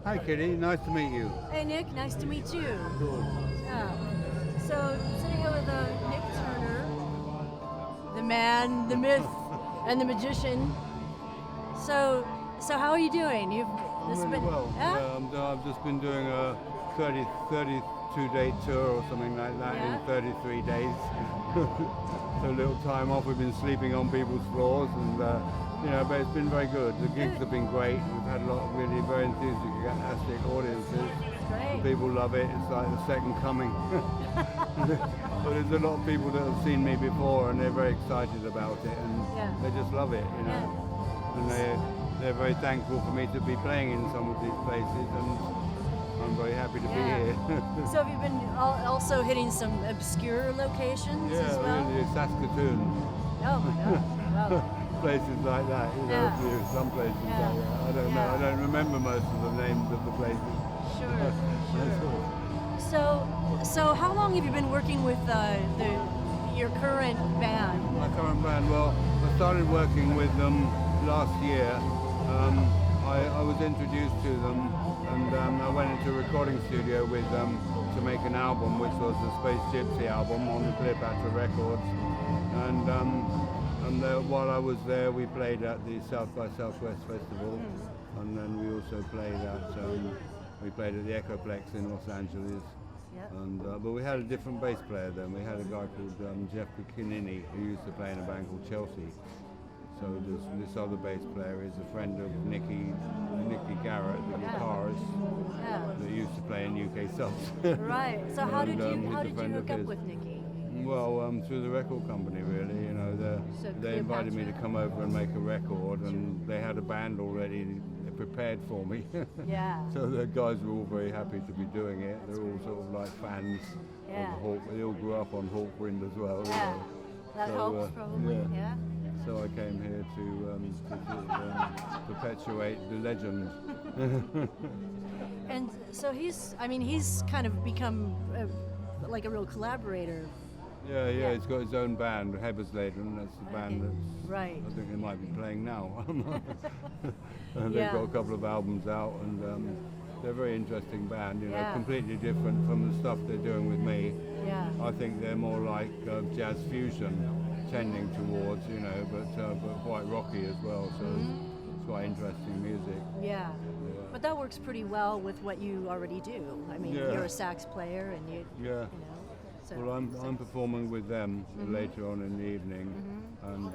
Hi, Kitty. Nice to meet you. Hey, Nick. Nice to meet you. Cool. Yeah. So, sitting here with Nik Turner, the man, the myth, and the magician. So how are you doing? Really well. I've just been doing a 32-day tour or something like that in 33 days. So a little time off. We've been sleeping on people's floors, and but it's been very good. The gigs have been great. We've had a lot of really very enthusiastic audiences. Great. People love it. It's like the second coming. But there's a lot of people that have seen me before, and they're very excited about it, and they just love it, and they're very thankful for me to be playing in some of these places, and I'm very happy to be here. So have you been also hitting some obscure locations as well? Really, Saskatoon. Oh my God! Wow. Places like that, some places like that. I don't know. I don't remember most of the names of the places. Sure. So how long have you been working with your current band? My current band. Well, I started working with them last year. I was introduced to them, and I went into a recording studio with them to make an album, which was the Space Gypsy album on the Cleopatra Records. And while I was there, we played at the South by Southwest Festival, and then we also played at the Echoplex in Los Angeles. Yep. And but we had a different bass player then. We had a guy called Jeff Buchinini, who used to play in a band called Chelsea. So this other bass player is a friend of Nicky Garrett, the guitarist that used to play in UK Subs. Right. So how did you hook up with Nicky? Well, through the record company, really. They invited me to come over and make a record, and they had a band already prepared for me. Yeah. So the guys were all very happy to be doing it. They're all sort of like fans of Hawk. They all grew up on Hawkwind as well. Yeah. That helps probably. Yeah. So I came here to perpetuate the legend. And so he's kind of become like a real collaborator. Yeah, he's got his own band, Hebersleden. That's the band that's. Right. I think they might be playing now. And they've got a couple of albums out, and they're a very interesting band. Completely different from the stuff they're doing with me. Yeah. I think they're more like jazz fusion, tending towards, but quite rocky as well. So it's quite interesting music. Yeah. But that works pretty well with what you already do. I mean, you're a sax player, and you know. Well, I'm performing with them later on in the evening, and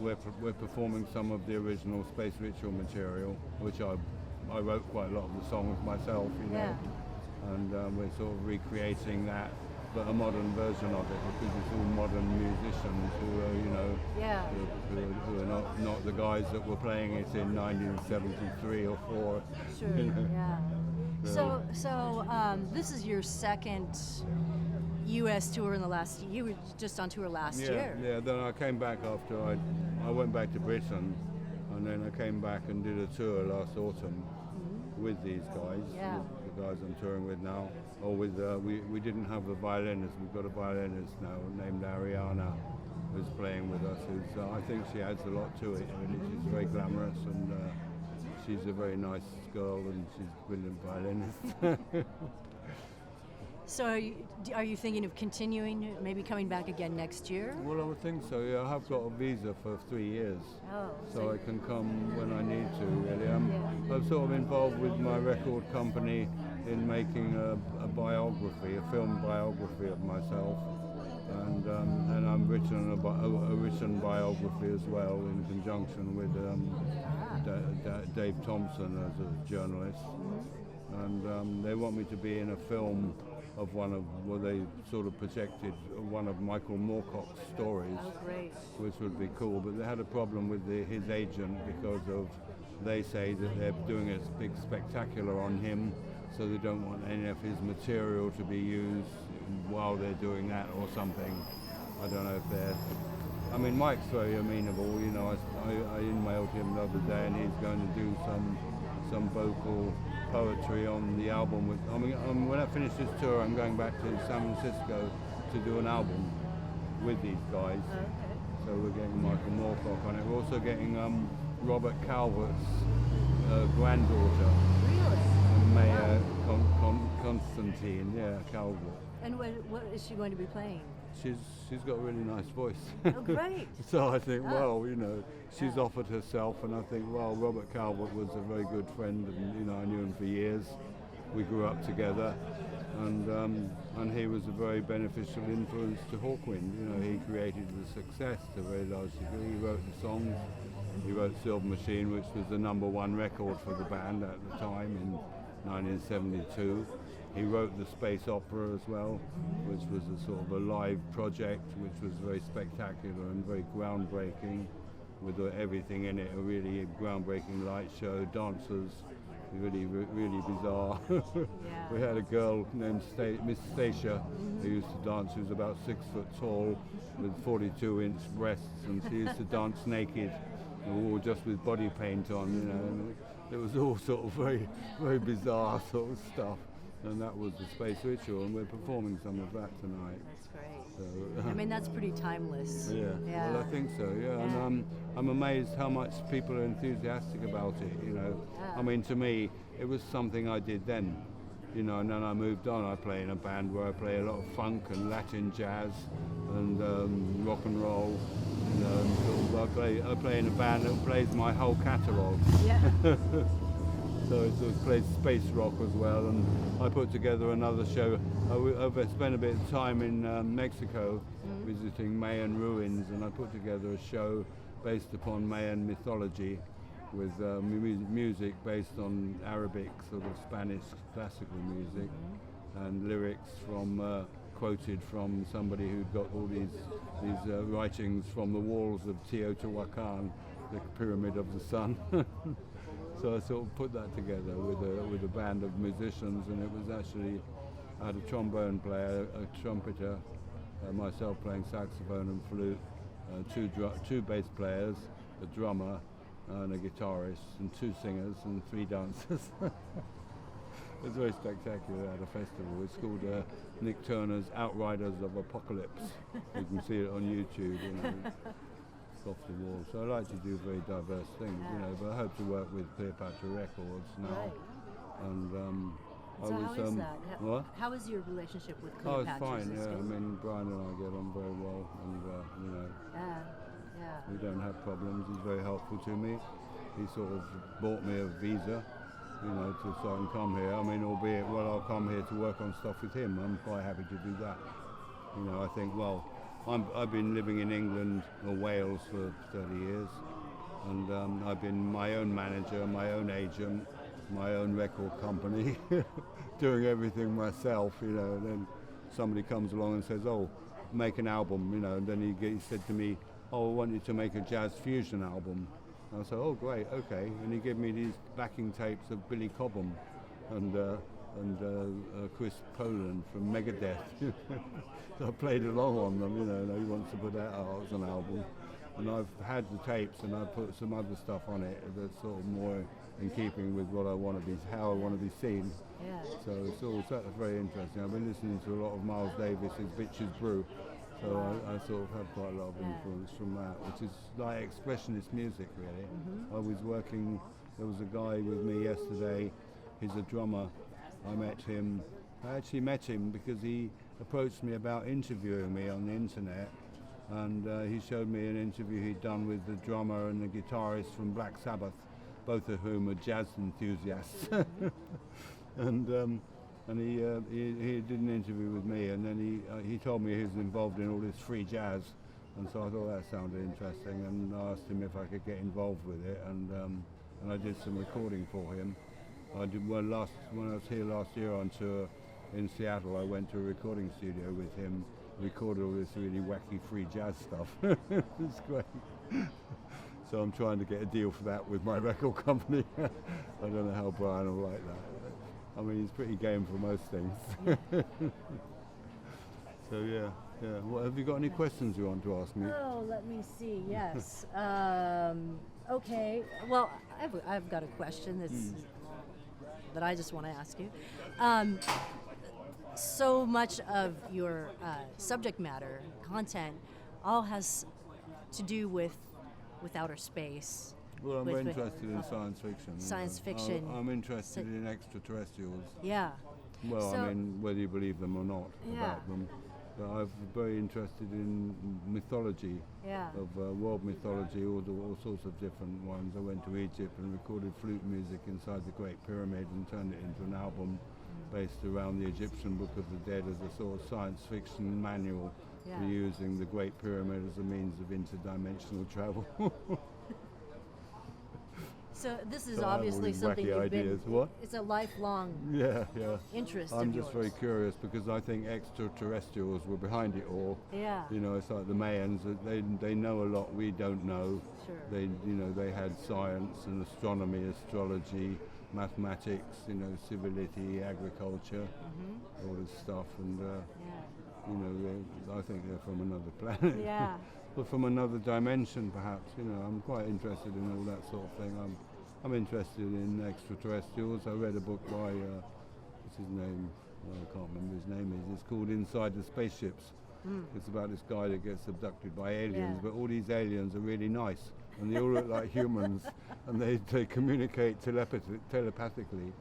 we're performing some of the original Space Ritual material, which I wrote quite a lot of the songs myself, and we're sort of recreating that, but a modern version of it, because it's all modern musicians who are, who are not the guys that were playing it in 1973 or 4. Sure. So this is your second U.S. tour in the last. You were just on tour last year. Yeah. Then I came back after I went back to Britain, and then I came back and did a tour last autumn with these guys. Yeah. The guys I'm touring with now. Or with we didn't have a violinist. We've got a violinist now named Ariana, who's playing with us. I think she adds a lot to it. Really, she's very glamorous, and she's a very nice girl, and she's a brilliant violinist. So are you thinking of continuing, maybe coming back again next year? Well, I would think so, yeah. I have got a visa for 3 years, so I can come when I need to, really. I'm sort of involved with my record company in making a biography, a film biography of myself, and I'm written a written biography as well in conjunction with Dave Thompson as a journalist, and they want me to be in a film of they sort of projected one of Michael Moorcock's stories, which would be cool. But they had a problem with his agent because they say that they're doing a big spectacular on him, so they don't want any of his material to be used while they're doing that or something. I don't know if they're. I mean, Mike's very amenable. I emailed him the other day, and he's going to do some vocal poetry on the album. When I finish this tour, I'm going back to San Francisco to do an album with these guys. So we're getting Michael Moorcock on it. We're also getting Robert Calvert's granddaughter. Really? Maya Constantine, yeah, Calvert. And what is she going to be playing? She's got a really nice voice. Oh, great. So I think, well, she's offered herself, and I think, well, Robert Calvert was a very good friend, and I knew him for years. We grew up together, and he was a very beneficial influence to Hawkwind. He created the success to a very large degree. He wrote the songs. He wrote Silver Machine, which was the #1 record for the band at the time in 1972. He wrote the space opera as well, which was a sort of a live project, which was very spectacular and very groundbreaking, with everything in it, a really groundbreaking light show, dancers, really bizarre. Yeah. We had a girl named Miss Stacia, who used to dance, who was about 6 foot tall, with 42-inch breasts, and she used to dance naked, all just with body paint on, and it was all sort of very, very bizarre sort of stuff. And that was the Space Ritual, and we're performing some of that tonight. That's great. So, I mean, that's pretty timeless. Yeah. Well, I think so, yeah. And I'm amazed how much people are enthusiastic about it, Yeah. I mean, to me, it was something I did then, and then I moved on. I play in a band where I play a lot of funk and Latin jazz and rock and roll. I play in a band that plays my whole catalogue. Yeah. So it plays space rock as well, and I put together another show. I spent a bit of time in Mexico visiting Mayan ruins, and I put together a show based upon Mayan mythology with music based on Arabic, sort of Spanish classical music, and lyrics from quoted from somebody who'd got all these writings from the walls of Teotihuacan, the Pyramid of the Sun. So I sort of put that together with a band of musicians, and it was actually, I had a trombone player, a trumpeter, myself playing saxophone and flute, two bass players, a drummer and a guitarist, and 2 singers and 3 dancers. It was very spectacular at a festival. It's called Nik Turner's Outriders of Apocalypse. You can see it on YouTube. It's off the wall. So I like to do very diverse things, but I hope to work with Cleopatra Records now. Right. And So how is that? What? How is your relationship with Oh, Cleopatra? it's fine, Is it yeah. good? I mean, Brian and I get on very well, and Yeah. we don't have problems. He's very helpful to me. He sort of bought me a visa, so I can come here. I mean, albeit, I'll come here to work on stuff with him. I'm quite happy to do that. I think, I've been living in England or Wales for 30 years, and I've been my own manager, my own agent, my own record company, doing everything myself, and then somebody comes along and says, oh, make an album, and then he said to me, oh, I want you to make a jazz fusion album. And I said, oh, great, okay. And he gave me these backing tapes of Billy Cobham and Chris Poland from Megadeth. So I played along on them, and he wants to put that out as an album. And I've had the tapes, and I've put some other stuff on it that's sort of more in keeping with what I want to be, how I want to be seen. Yeah. So it's all very interesting. I've been listening to a lot of Miles Davis's Bitches Brew, so I sort of have quite a lot of influence from that, which is like expressionist music, really. I was working, there was a guy with me yesterday, he's a drummer. I actually met him because he approached me about interviewing me on the internet, and he showed me an interview he'd done with the drummer and the guitarist from Black Sabbath, both of whom are jazz enthusiasts. and he did an interview with me, and then he told me he was involved in all this free jazz, and so I thought that sounded interesting, and I asked him if I could get involved with it, and I did some recording for him. When I was here last year on tour in Seattle, I went to a recording studio with him, recorded all this really wacky free jazz stuff. It's great. So I'm trying to get a deal for that with my record company. I don't know how Brian will like that. I mean, he's pretty game for most things. So yeah. Well, have you got any questions you want to ask me? Oh, let me see. Yes. Okay. Well, I've got a question that I just want to ask you. So much of your subject matter, content, all has to do with outer space Well, I'm with- interested in science fiction. Science fiction. I'm interested in extraterrestrials. Yeah. Well, So- I mean, whether you believe them or not Yeah. about them. But I'm very interested in mythology, Yeah. of world mythology, all sorts of different ones. I went to Egypt and recorded flute music inside the Great Pyramid and turned it into an album based around the Egyptian Book of the Dead as a sort of science fiction manual Yeah. for using the Great Pyramid as a means of interdimensional travel. So this is So I have all obviously these something wacky you've been. ideas. What? It's a lifelong Yeah. interest. I'm of just yours. very curious because I think extraterrestrials were behind it all. Yeah. You know, it's like the Mayans. They know a lot we don't know. Sure. They had science and astronomy, astrology, mathematics. Civility, agriculture, all this stuff, and Yeah. I think they're from another planet. Yeah. But from another dimension, perhaps. I'm quite interested in all that sort of thing. I'm interested in extraterrestrials. I read a book by what's his name? Well, I can't remember his name is. It's called Inside the Spaceships. It's about this guy that gets abducted by aliens, Yeah. but all these aliens are really nice, and they all look like humans, and they communicate telepathically,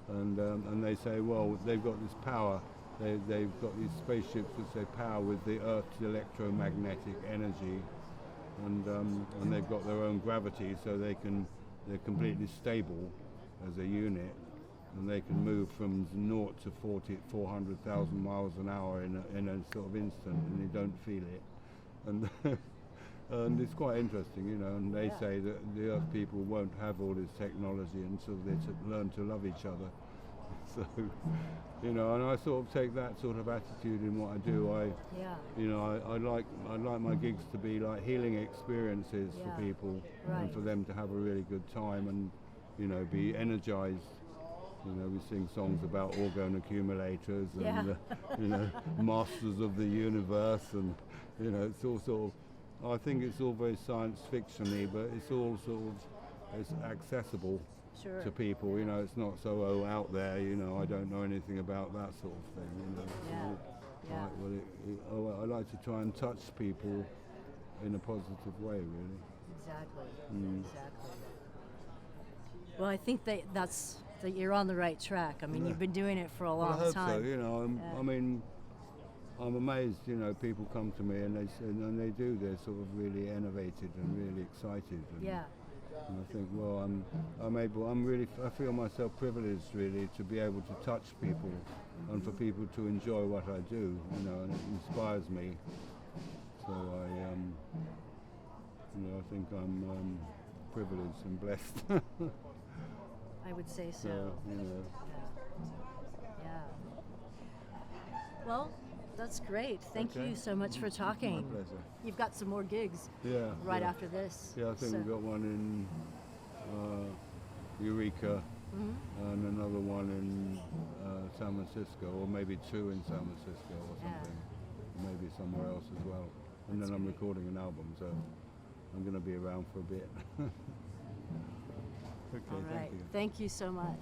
and they say, well, they've got this power. They've got these spaceships which they power with the Earth's electromagnetic energy, and they've got their own gravity, so they're completely stable as a unit, and they can move from 0 to 400,000 miles an hour in a sort of instant, and you don't feel it, and and it's quite interesting, and they Yeah. say that the Earth people won't have all this technology until they learn to love each other. So, and I sort of take that sort of attitude in what I do. Yeah. I like my gigs to be like healing experiences Yeah. for people, Right. and for them to have a really good time and, be energized. We sing songs about orgone accumulators and, Yeah. masters of the universe, and, it's all sort of, I think it's all very science fiction-y, but it's all sort of, it's accessible Sure. to people. It's not so out there. I don't know anything about that sort of thing. Yeah. Yeah. I like to try and touch people in a positive way, really. Exactly. Mm. Exactly. Well, I think that you're on the right track. I mean, Yeah. you've been doing it for a Well, long I hope time. so. Yeah. I mean, I'm amazed. People come to me and they do. They're sort of really enervated and really excited. And, Yeah. And I think, well, I feel myself privileged really to be able to touch people and for people to enjoy what I do, and it inspires me. So I think I'm privileged and blessed. I would say so. So, Yeah. Well, that's great. Thank Okay. you so much for talking. My pleasure. You've got some more gigs Yeah. right yeah. after this. Yeah, I think So- we've got one in Eureka and another one in San Francisco, or maybe two in San Francisco or Yeah. something. Maybe somewhere else as well. And then I'm recording an album, so I'm going to be around for a bit. Okay, All right. thank you. Thank you so much.